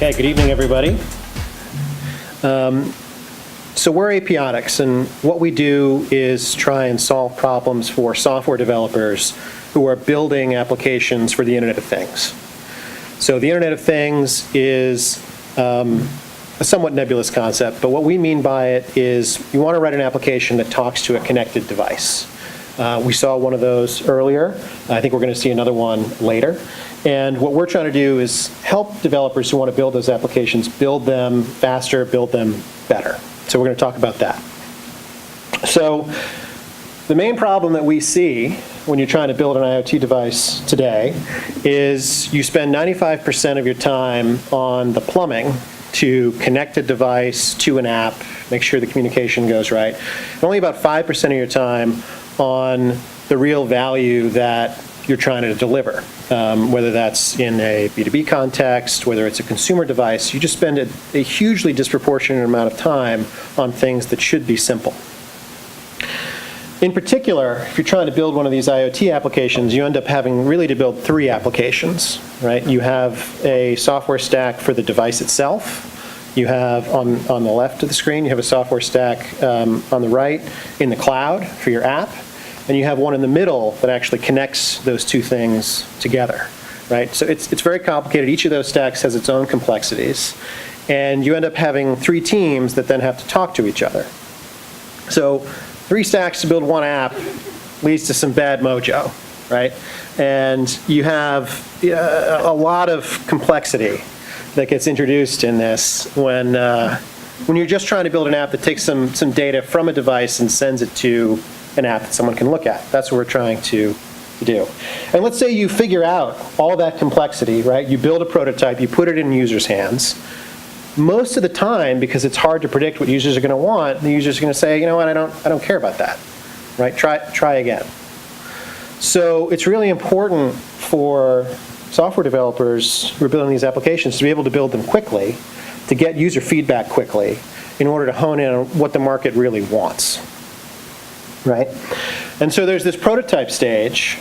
Okay, good evening, everybody. So we're Apiotics, and what we do is try and solve problems for software developers who are building applications for the Internet of Things. So the Internet of Things is a somewhat nebulous concept, but what we mean by it is you want to write an application that talks to a connected device. We saw one of those earlier. I think we're going to see another one later. And what we're trying to do is help developers who want to build those applications build them faster, build them better. So we're going to talk about that. So the main problem that we see when you're trying to build an IoT device today is you spend 95% of your time on the plumbing to connect a device to an app, make sure the communication goes right, and only about 5% of your time on the real value that you're trying to deliver. Whether that's in a B2B context, whether it's a consumer device, you just spend a hugely disproportionate amount of time on things that should be simple. In particular, if you're trying to build one of these IoT applications, you end up having really to build three applications, right? You have a software stack for the device itself. You have, on the left of the screen, you have a software stack on the right in the cloud for your app. And you have one in the middle that actually connects those two things together, right? So it's very complicated. Each of those stacks has its own complexities. And you end up having three teams that then have to talk to each other. So 3 stacks to build one app leads to some bad mojo, right? And you have a lot of complexity that gets introduced in this when you're just trying to build an app that takes some data from a device and sends it to an app that someone can look at. That's what we're trying to do. And let's say you figure out all that complexity, right? You build a prototype, you put it in users' hands. Most of the time, because it's hard to predict what users are going to want, the users are going to say, you know what, I don't care about that, right? Try again. So it's really important for software developers who are building these applications to be able to build them quickly, to get user feedback quickly, in order to hone in on what the market really wants. Right? And so there's this prototype stage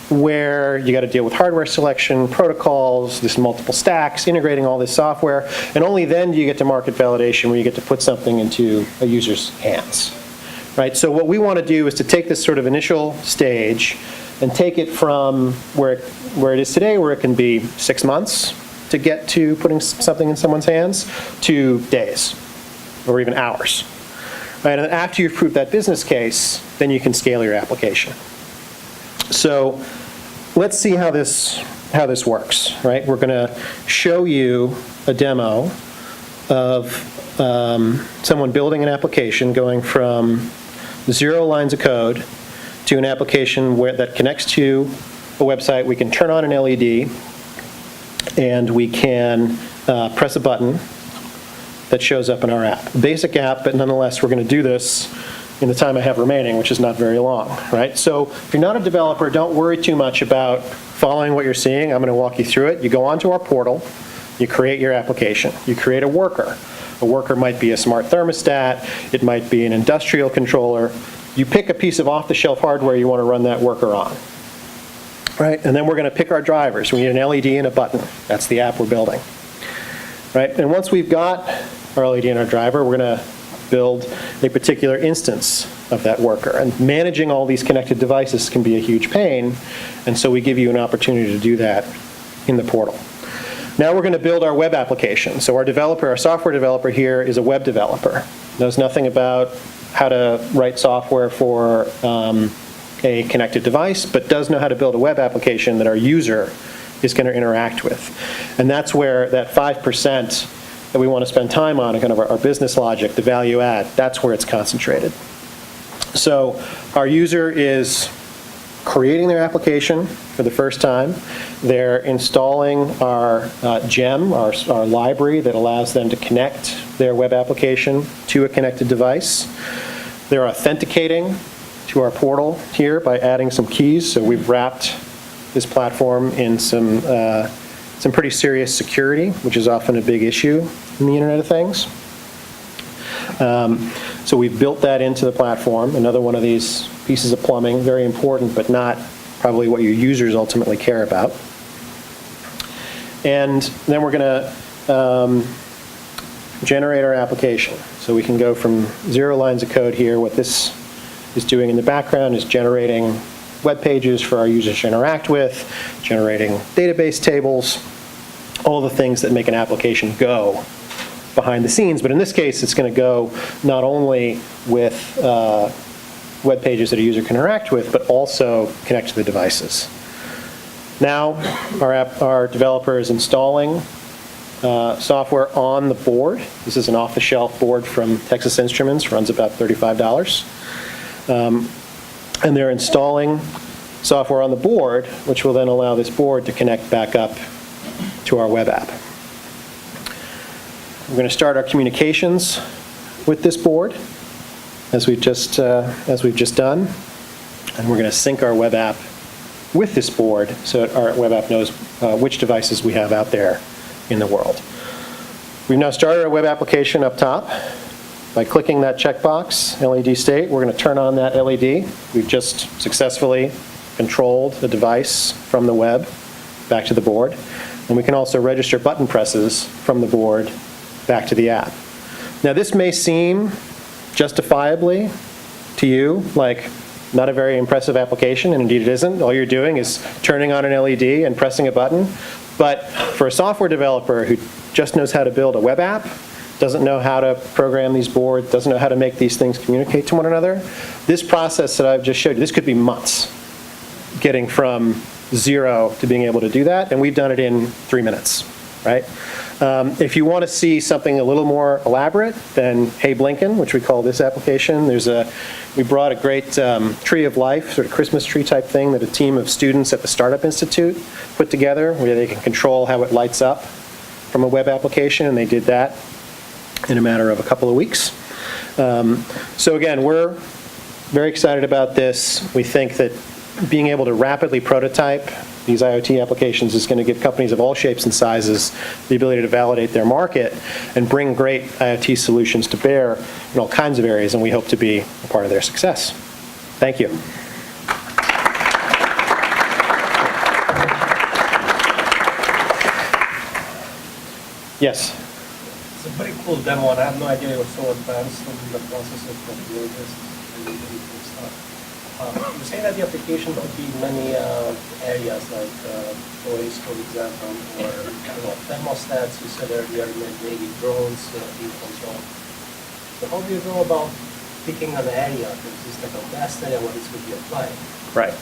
where you got to deal with hardware selection, protocols, this multiple stacks, integrating all this software, and only then do you get to market validation where you get to put something into a user's hands. Right? So what we want to do is to take this sort of initial stage and take it from where it is today, where it can be 6 months to get to putting something in someone's hands, to days or even hours. Right, and then after you've proved that business case, then you can scale your application. So let's see how this works. Right, we're going to show you a demo of someone building an application going from 0 lines of code to an application that connects to a website. We can turn on an LED, and we can press a button that shows up in our app. Basic app, but nonetheless, we're going to do this in the time I have remaining, which is not very long, right? So if you're not a developer, don't worry too much about following what you're seeing. I'm going to walk you through it. You go onto our portal, you create your application. You create a worker. A worker might be a smart thermostat, it might be an industrial controller. You pick a piece of off-the-shelf hardware you want to run that worker on, right? And then we're going to pick our drivers. We need an LED and a button. That's the app we're building, right? And once we've got our LED and our driver, we're going to build a particular instance of that worker. And managing all these connected devices can be a huge pain, and so we give you an opportunity to do that in the portal. Now we're going to build our web application. So our software developer here is a web developer. Knows nothing about how to write software for a connected device, but does know how to build a web application that our user is going to interact with. And that's where that 5% that we want to spend time on, kind of our business logic, the value add, that's where it's concentrated. So our user is creating their application for the first time. They're installing our gem, our library that allows them to connect their web application to a connected device. They're authenticating to our portal here by adding some keys. So we've wrapped this platform in some pretty serious security, which is often a big issue in the Internet of Things. So we've built that into the platform. Another one of these pieces of plumbing, very important, but not probably what your users ultimately care about. And then we're going to generate our application. So we can go from 0 lines of code here. What this is doing in the background is generating web pages for our users to interact with, generating database tables, all the things that make an application go behind the scenes. But in this case, it's going to go not only with web pages that a user can interact with, but also connect to the devices. Now, our developer is installing software on the board. This is an off-the-shelf board from Texas Instruments, runs about $35. And they're installing software on the board, which will then allow this board to connect back up to our web app. We're going to start our communications with this board, as we've just done, and we're going to sync our web app with this board so that our web app knows which devices we have out there in the world. We've now started our web application up top. By clicking that checkbox, LED state, we're going to turn on that LED. We've just successfully controlled the device from the web back to the board. And we can also register button presses from the board back to the app. Now, this may seem justifiably to you like not a very impressive application, and indeed it isn't. All you're doing is turning on an LED and pressing a button. But for a software developer who just knows how to build a web app, doesn't know how to program these boards, doesn't know how to make these things communicate to one another, this process that I've just showed you, this could be months, getting from 0 to being able to do that, and we've done it in 3 minutes, right? If you want to see something a little more elaborate, then Hey Blinken, which we call this application, we brought a great tree of life, sort of Christmas tree type thing that a team of students at the Startup Institute put together, where they can control how it lights up from a web application, and they did that in a matter of a couple of weeks. So again, we're very excited about this. We think that being able to rapidly prototype these IoT applications is going to give companies of all shapes and sizes the ability to validate their market and bring great IoT solutions to bear in all kinds of areas, and we hope to be a part of their success. Thank you. Yes? It's a very cool demo, and I have no idea it was so advanced in the process of doing this. It's really, really cool stuff. You're saying that the application could be in many areas, like toys, for example, or thermostats. You said earlier, maybe drones being controlled. So how do you go about picking an area? Is this like a vast area where this could be applied? Right.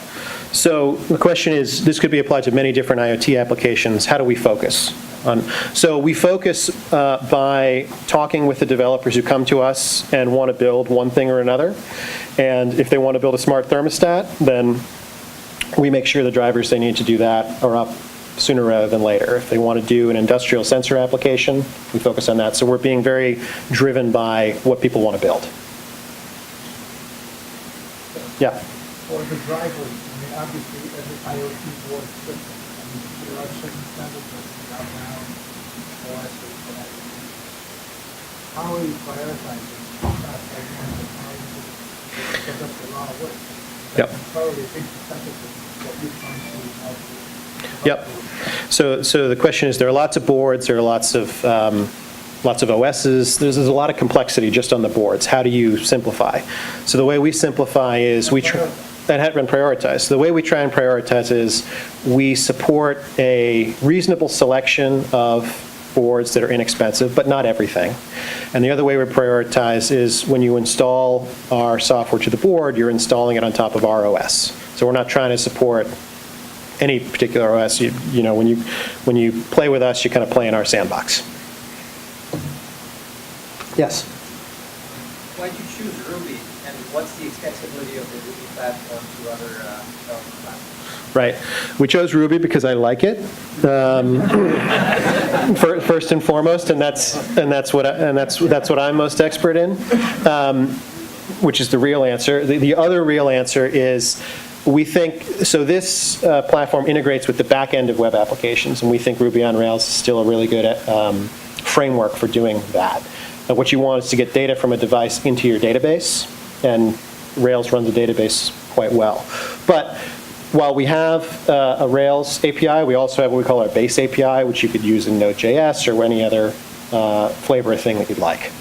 So the question is, this could be applied to many different IoT applications. How do we focus on? So we focus by talking with the developers who come to us and want to build one thing or another. And if they want to build a smart thermostat, then we make sure the drivers they need to do that are up sooner rather than later. If they want to do an industrial sensor application, we focus on that. So we're being very driven by what people want to build. Yeah. For the drivers, obviously every IoT board system, there are certain standards that we have now, OS for that. How are you prioritizing that segment of how you because that's a lot of work. Yep. Probably a big percentage of what you're trying to help with. Yep. So the question is, there are lots of boards, there are lots of OSs. There's a lot of complexity just on the boards. How do you simplify? So the way we simplify is that had been prioritized. The way we try and prioritize is we support a reasonable selection of boards that are inexpensive, but not everything. And the other way we prioritize is when you install our software to the board, you're installing it on top of our OS. So we're not trying to support any particular OS. You know, when you play with us, you kind of play in our sandbox. Yes? Why'd you choose Ruby, and what's the extensibility of the Ruby platform to other development platforms? Right. We chose Ruby because I like it, first and foremost, and that's what I'm most expert in, which is the real answer. The other real answer is we think so. This platform integrates with the back end of web applications, and we think Ruby on Rails is still a really good framework for doing that. What you want is to get data from a device into your database, and Rails runs the database quite well. But while we have a Rails API, we also have what we call our base API, which you could use in Node.js or any other flavor of thing that you'd like.